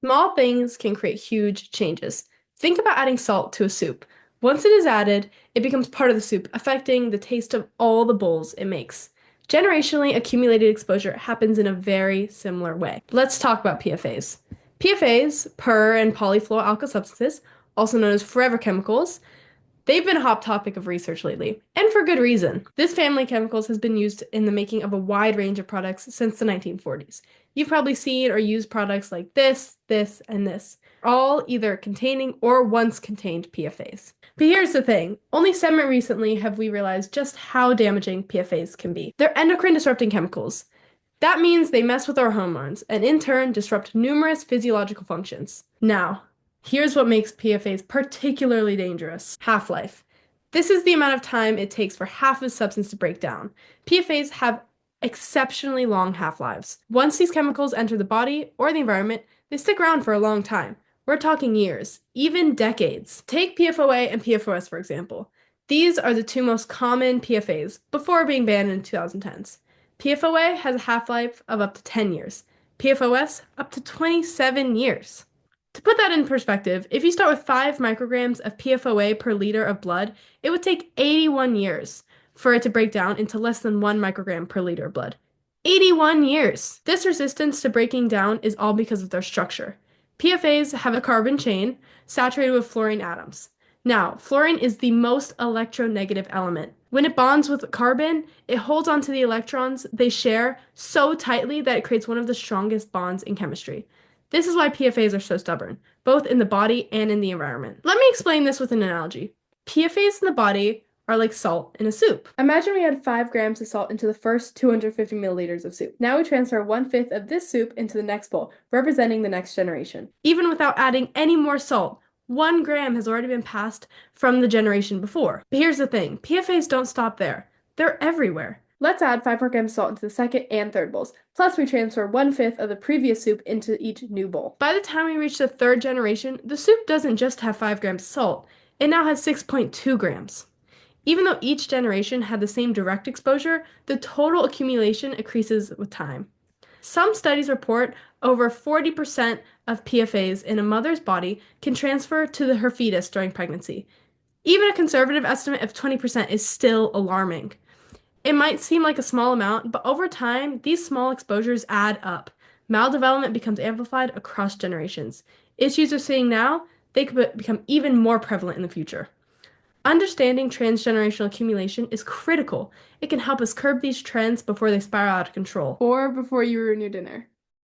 Small things can create huge changes. Think about adding salt to a soup. Once it is added, it becomes part of the soup, affecting the taste of all the bowls it makes. Generationally accumulated exposure happens in a very similar way. Let's talk about PFAS. PFAS, per and polyfluoroalkyl substances, also known as forever chemicals, they've been a hot topic of research lately, and for good reason. This family of chemicals has been used in the making of a wide range of products since the 1940s. You've probably seen or used products like this, and this, all either containing or once contained PFAS. But here's the thing, only semi recently have we realized just how damaging PFAS can be. They're endocrine disrupting chemicals. That means they mess with our hormones and in turn disrupt numerous physiological functions. Now, here's what makes PFAS particularly dangerous. Half-life. This is the amount of time it takes for half of a substance to break down. PFAS have exceptionally long half-lives. Once these chemicals enter the body or the environment, they stick around for a long time. We're talking years, even decades. Take PFOA and PFOS, for example. These are the two most common PFAS before being banned in the 2010s. PFOA has a half-life of up to 10 years. PFOS up to 27 years. To put that in perspective, if you start with 5 micrograms of PFOA per liter of blood, it would take 81 years for it to break down into less than 1 microgram per liter of blood. 81 years! This resistance to breaking down is all because of their structure. PFAs have a carbon chain saturated with fluorine atoms. Now, fluorine is the most electronegative element. When it bonds with carbon, it holds onto the electrons they share so tightly that it creates one of the strongest bonds in chemistry. This is why PFAs are so stubborn, both in the body and in the environment. Let me explain this with an analogy. PFAs in the body are like salt in a soup. Imagine we add 5 grams of salt into the first 250 milliliters of soup. Now we transfer 1/5 of this soup into the next bowl, representing the next generation. Even without adding any more salt, 1 gram has already been passed from the generation before. But here's the thing, PFAs don't stop there. They're everywhere. Let's add 5 more grams of salt into the second and third bowls. Plus, we transfer 1/5 of the previous soup into each new bowl. By the time we reach the third generation, the soup doesn't just have 5 grams of salt. It now has 6.2 grams. Even though each generation had the same direct exposure, the total accumulation increases with time. Some studies report over 40% of PFAs in a mother's body can transfer to her fetus during pregnancy. Even a conservative estimate of 20% is still alarming. It might seem like a small amount, but over time, these small exposures add up. Maldevelopment becomes amplified across generations. Issues we're seeing now, they could become even more prevalent in the future. Understanding transgenerational accumulation is critical. It can help us curb these trends before they spiral out of control. Or before you ruin your dinner.